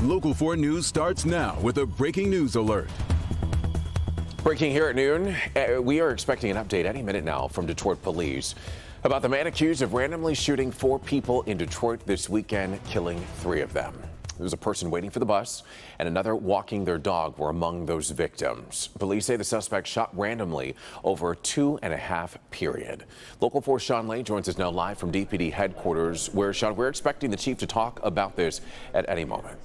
Local 4 News starts now with a breaking news alert. Breaking here at noon, we are expecting an update any minute now from Detroit police about the man accused of randomly shooting 4 people in Detroit this weekend, killing 3 of them. There was a person waiting for the bus and another walking their dog were among those victims. Police say the suspect shot randomly over a 2.5 period. Local 4 Sean Lane joins us now live from DPD headquarters, where, Sean, we're expecting the chief to talk about this at any moment.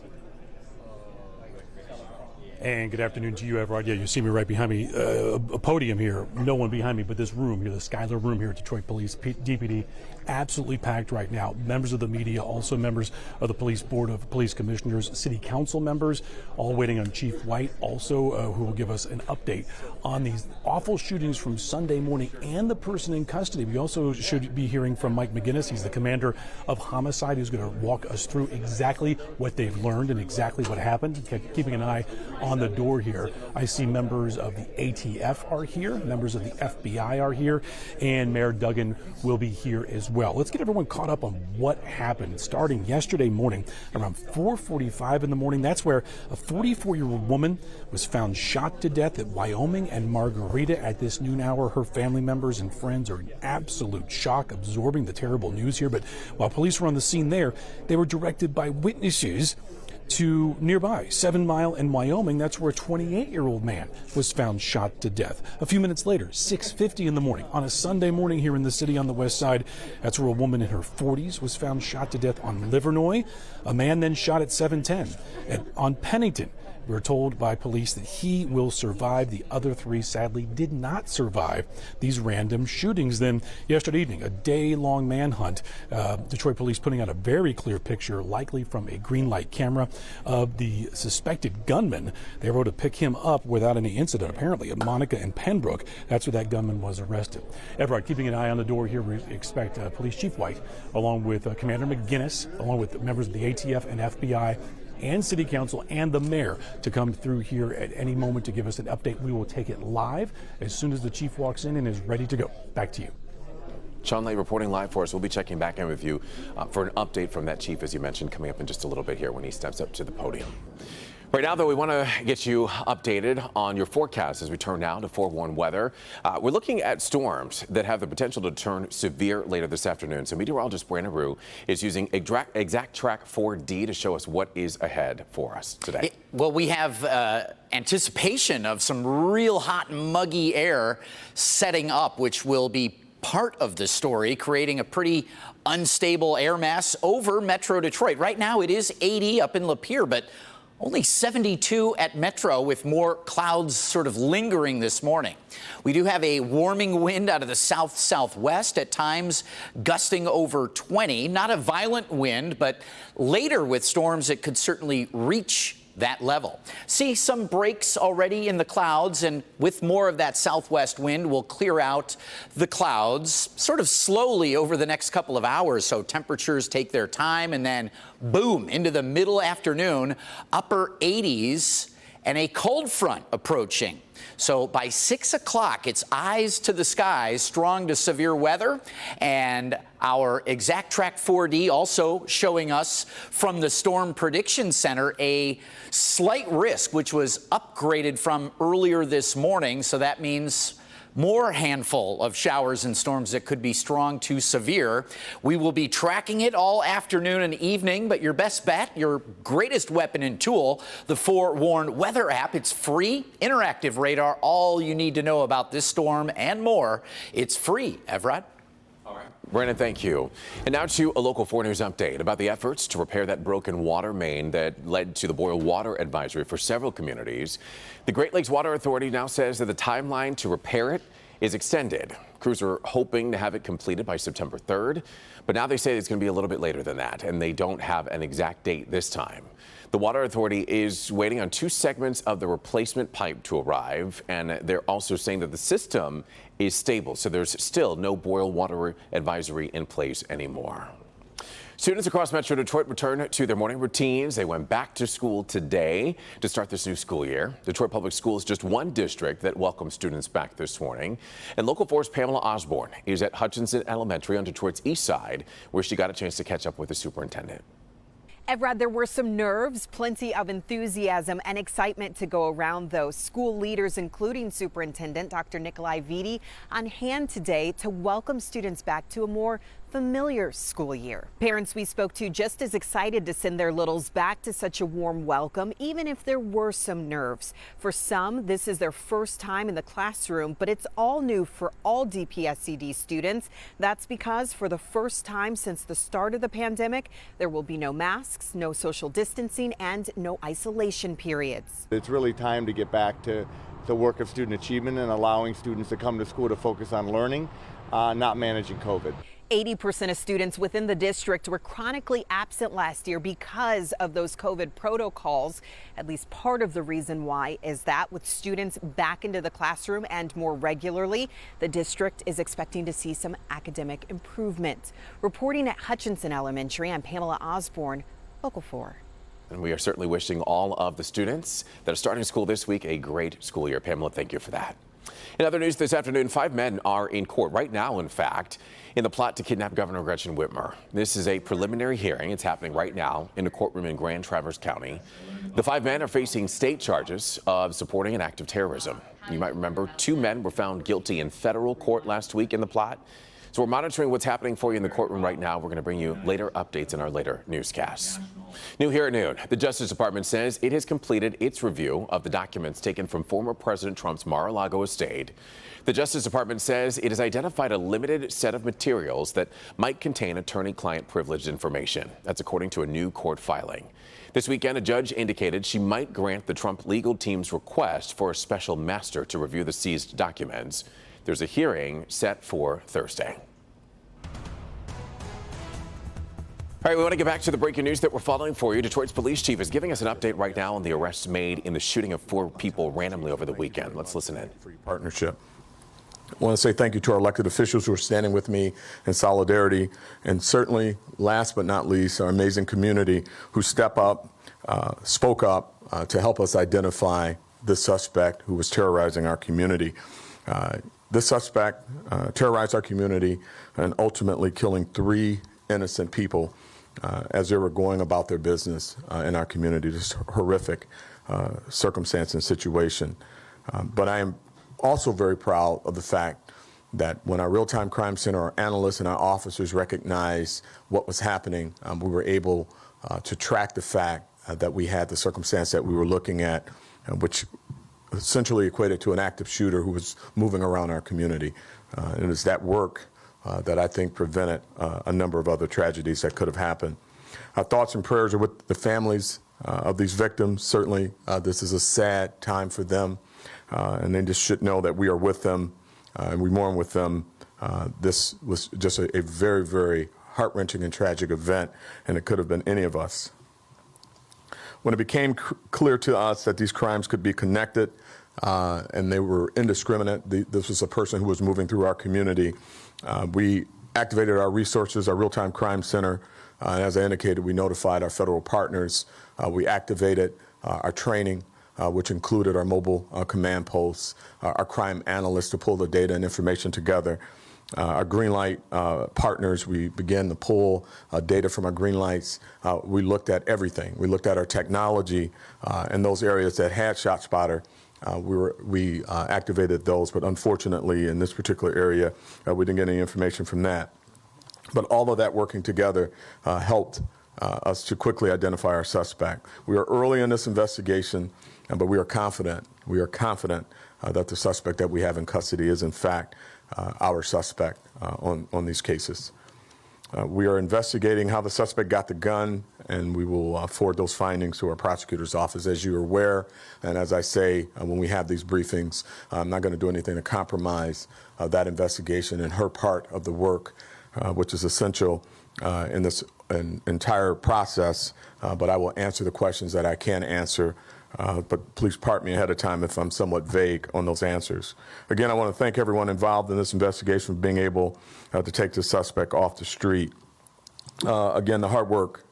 And good afternoon to you, Everard. Yeah, you see me right behind me, a podium here. No one behind me, but this room here, the Schuyler room here at Detroit Police, DPD, absolutely packed right now. Members of the media, also members of the Police Board of Police Commissioners, City Council members, all waiting on Chief White, also who will give us an update on these awful shootings from Sunday morning and the person in custody. We also should be hearing from Mike McGinnis. He's the commander of homicide, who's going to walk us through exactly what they've learned and exactly what happened, keeping an eye on the door here. I see members of the ATF are here, members of the FBI are here, and Mayor Duggan will be here as well. Let's get everyone caught up on what happened starting yesterday morning around 4:45 in the morning. That's where a 44-year-old woman was found shot to death at Wyoming and Margarita at this noon hour. Her family members and friends are in absolute shock, absorbing the terrible news here. But while police were on the scene there, they were directed by witnesses to nearby 7 Mile in Wyoming. That's where a 28-year-old man was found shot to death. A few minutes later, 6:50 in the morning, on a Sunday morning here in the city on the west side, that's where a woman in her 40s was found shot to death on Livernois. A man then shot at 710 on Pennington. We were told by police that he will survive. The other 3 sadly did not survive these random shootings. Then yesterday evening, a day-long manhunt. Detroit police putting out a very clear picture, likely from a green light camera, of the suspected gunman. They were able to pick him up without any incident, apparently, at Monica and Pembroke. That's where that gunman was arrested. Everard, keeping an eye on the door here, we expect Police Chief White, along with Commander McGinnis, along with members of the ATF and FBI, and City Council and the Mayor to come through here at any moment to give us an update. We will take it live as soon as the Chief walks in and is ready to go. Back to you. Sean Lane reporting live for us. We'll be checking back in with you for an update from that chief, as you mentioned, coming up in just a little bit here when he steps up to the podium. Right now, though, we want to get you updated on your forecast as we turn now to forewarned weather. We're looking at storms that have the potential to turn severe later this afternoon. So meteorologist Brandon Rue is using Exact Track 4D to show us what is ahead for us today. Well, we have anticipation of some real hot, muggy air setting up, which will be part of the story, creating a pretty unstable air mass over Metro Detroit. Right now, it is 80 up in Lapeer, but only 72 at Metro, with more clouds sort of lingering this morning. We do have a warming wind out of the south-southwest, at times gusting over 20. Not a violent wind, but later with storms it could certainly reach that level. See some breaks already in the clouds, and with more of that southwest wind, we'll clear out the clouds sort of slowly over the next couple of hours. So temperatures take their time, and then boom, into the middle afternoon, upper 80s, and a cold front approaching. So by 6 o'clock, it's eyes to the skies, strong to severe weather. And our Exact Track 4D also showing us from the Storm Prediction Center a slight risk, which was upgraded from earlier this morning. So that means more handful of showers and storms that could be strong to severe. We will be tracking it all afternoon and evening, but your best bet, your greatest weapon and tool, the Forewarned Weather app. It's free, interactive radar, all you need to know about this storm and more. It's free. Everett? Brandon, thank you. And now to a Local 4 News update about the efforts to repair that broken water main that led to the boil water advisory for several communities. The Great Lakes Water Authority now says that the timeline to repair it is extended. Crews are hoping to have it completed by September 3rd, but now they say it's going to be a little bit later than that, and they don't have an exact date this time. The Water Authority is waiting on 2 segments of the replacement pipe to arrive, and they're also saying that the system is stable, so there's still no boil water advisory in place anymore. Students across Metro Detroit return to their morning routines. They went back to school today to start this new school year. Detroit Public Schools is just one district that welcomes students back this morning. And Local 4's Pamela Osborne is at Hutchinson Elementary on Detroit's east side, where she got a chance to catch up with the superintendent. Evrod, there were some nerves, plenty of enthusiasm and excitement to go around, though. School leaders, including Superintendent Dr. Nikolai Vitti, on hand today to welcome students back to a more familiar school year. Parents we spoke to just as excited to send their littles back to such a warm welcome, even if there were some nerves. For some, this is their first time in the classroom, but it's all new for all DPSCD students. That's because for the first time since the start of the pandemic, there will be no masks, no social distancing, and no isolation periods. It's really time to get back to the work of student achievement and allowing students to come to school to focus on learning, not managing COVID. 80% of students within the district were chronically absent last year because of those COVID protocols. At least part of the reason why is that with students back into the classroom and more regularly, the district is expecting to see some academic improvement. Reporting at Hutchinson Elementary, I'm Pamela Osborne, Local 4. And we are certainly wishing all of the students that are starting school this week a great school year. Pamela, thank you for that. In other news this afternoon, 5 men are in court right now, in fact, in the plot to kidnap Governor Gretchen Whitmer. This is a preliminary hearing. It's happening right now in a courtroom in Grand Traverse County. The 5 men are facing state charges of supporting an act of terrorism. You might remember 2 men were found guilty in federal court last week in the plot. So we're monitoring what's happening for you in the courtroom right now. We're going to bring you later updates in our later newscasts. New here at noon, the Justice Department says it has completed its review of the documents taken from former President Trump's Mar-a-Lago estate. The Justice Department says it has identified a limited set of materials that might contain attorney-client privileged information. That's according to a new court filing. This weekend, a judge indicated she might grant the Trump legal team's request for a special master to review the seized documents. There's a hearing set for Thursday. All right, we want to get back to the breaking news that we're following for you. Detroit's police chief is giving us an update right now on the arrests made in the shooting of 4 people randomly over the weekend. Let's listen in. For your partnership. I want to say thank you to our elected officials who are standing with me in solidarity, and certainly, last but not least, our amazing community who spoke up to help us identify the suspect who was terrorizing our community. This suspect terrorized our community and ultimately killing 3 innocent people as they were going about their business in our community. Just horrific circumstance and situation. But I am also very proud of the fact that when our real-time crime center, our analysts and our officers recognized what was happening, we were able to track the fact that we had the circumstance that we were looking at, which essentially equated to an active shooter who was moving around our community. And it was that work that I think prevented a number of other tragedies that could have happened. Our thoughts and prayers are with the families of these victims. Certainly, this is a sad time for them, and they just should know that we are with them and we mourn with them. This was just a very, very heart-wrenching and tragic event, and it could have been any of us. When it became clear to us that these crimes could be connected and they were indiscriminate, this was a person who was moving through our community, we activated our resources, our real-time crime center. As I indicated, we notified our federal partners. We activated our training, which included our mobile command posts, our crime analysts to pull the data and information together. Our Greenlight partners, we began to pull data from our Greenlights. We looked at everything. We looked at our technology in those areas that had ShotSpotter. We activated those, but unfortunately in this particular area, we didn't get any information from that. But all of that working together helped us to quickly identify our suspect. We are early in this investigation, but we are confident that the suspect that we have in custody is in fact our suspect on these cases. We are investigating how the suspect got the gun, and we will forward those findings to our prosecutor's office. As you are aware, and as I say when we have these briefings, I'm not going to do anything to compromise that investigation and her part of the work, which is essential in this entire process, but I will answer the questions that I can answer. But please pardon me ahead of time if I'm somewhat vague on those answers. Again, I want to thank everyone involved in this investigation for being able to take the suspect off the street. Again, the hard work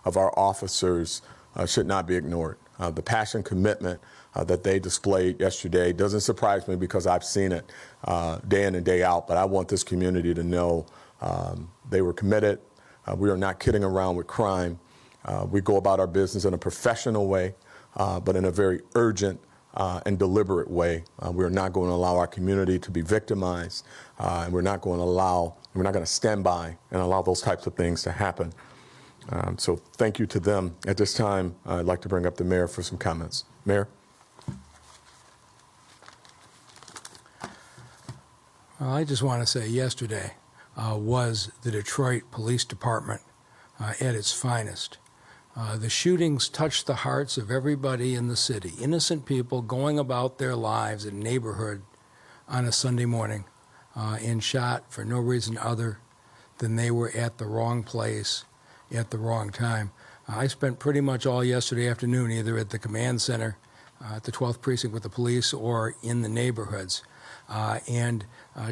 of our officers should not be ignored. The passion, commitment that they displayed yesterday doesn't surprise me because I've seen it day in and day out, but I want this community to know they were committed. We are not kidding around with crime. We go about our business in a professional way, but in a very urgent and deliberate way. We're not going to allow our community to be victimized, and we're not going to stand by and allow those types of things to happen. So thank you to them. At this time, I'd like to bring up the mayor for some comments. Mayor? Well, I just want to say yesterday was the Detroit Police Department at its finest. The shootings touched the hearts of everybody in the city. Innocent people going about their lives in a neighborhood on a Sunday morning and shot for no reason other than they were at the wrong place at the wrong time. I spent pretty much all yesterday afternoon either at the command center at the 12th precinct with the police or in the neighborhoods. And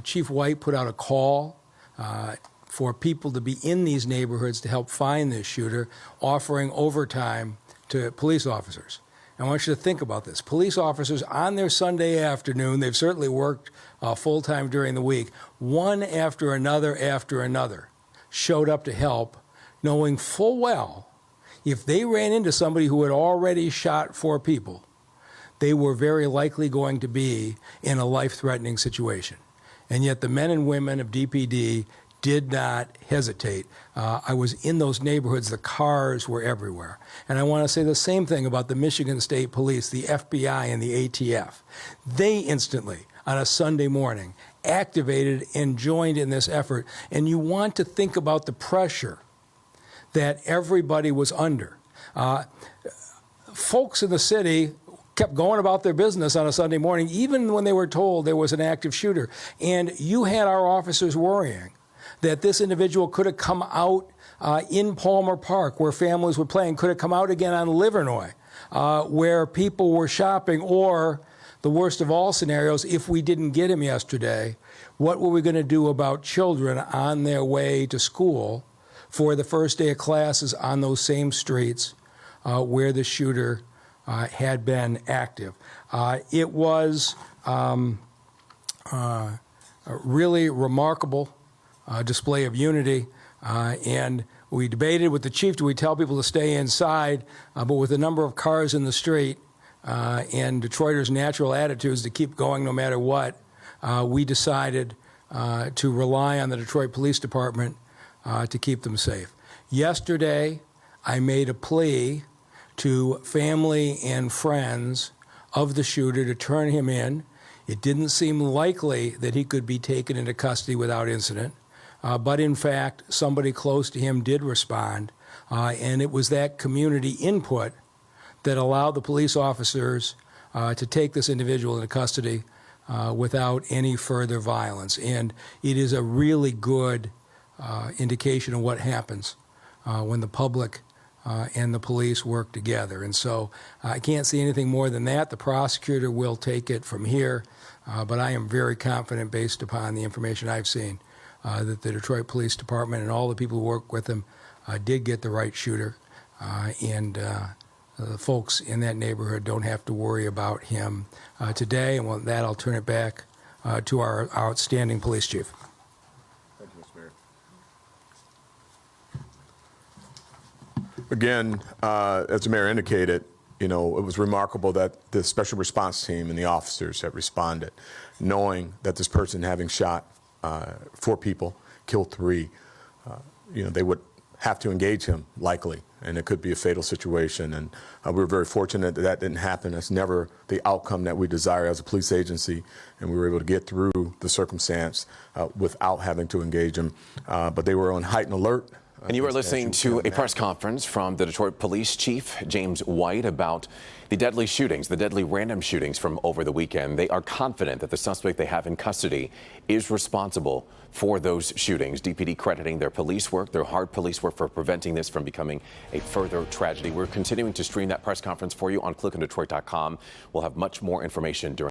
Chief White put out a call for people to be in these neighborhoods to help find this shooter, offering overtime to police officers. I want you to think about this. Police officers on their Sunday afternoon, they've certainly worked full-time during the week, one after another showed up to help, knowing full well if they ran into somebody who had already shot 4 people, they were very likely going to be in a life-threatening situation. And yet the men and women of DPD did not hesitate. I was in those neighborhoods, the cars were everywhere. And I want to say the same thing about the Michigan State Police, the FBI, and the ATF. They instantly, on a Sunday morning, activated and joined in this effort. And you want to think about the pressure that everybody was under. Folks in the city kept going about their business on a Sunday morning, even when they were told there was an active shooter. And you had our officers worrying that this individual could have come out in Palmer Park, where families were playing, could have come out again on Livernois, where people were shopping, or the worst of all scenarios, if we didn't get him yesterday, what were we going to do about children on their way to school for the first day of classes on those same streets where the shooter had been active? It was a really remarkable display of unity, and we debated with the chief, do we tell people to stay inside, but with the number of cars in the street and Detroiters' natural attitudes to keep going no matter what, we decided to rely on the Detroit Police Department to keep them safe. Yesterday, I made a plea to family and friends of the shooter to turn him in. It didn't seem likely that he could be taken into custody without incident. But in fact, somebody close to him did respond, and it was that community input that allowed the police officers to take this individual into custody without any further violence. And it is a really good indication of what happens when the public and the police work together. And so I can't see anything more than that. The prosecutor will take it from here, but I am very confident, based upon the information I've seen, that the Detroit Police Department and all the people who work with them did get the right shooter, and the folks in that neighborhood don't have to worry about him today. And with that, I'll turn it back to our outstanding police chief. Thank you, Mr. Mayor. Again, as the mayor indicated, it was remarkable that the special response team and the officers that responded, knowing that this person having shot 4 people, killed 3, they would have to engage him, likely, and it could be a fatal situation. And we were very fortunate that that didn't happen. That's never the outcome that we desire as a police agency, and we were able to get through the circumstance without having to engage him. But they were on heightened alert. And you are listening to a press conference from the Detroit Police Chief, James White, about the deadly shootings, the deadly random shootings from over the weekend. They are confident that the suspect they have in custody is responsible for those shootings. DPD crediting their police work, their hard police work, for preventing this from becoming a further tragedy. We're continuing to stream that press conference for you on clickondetroit.com. We'll have much more information during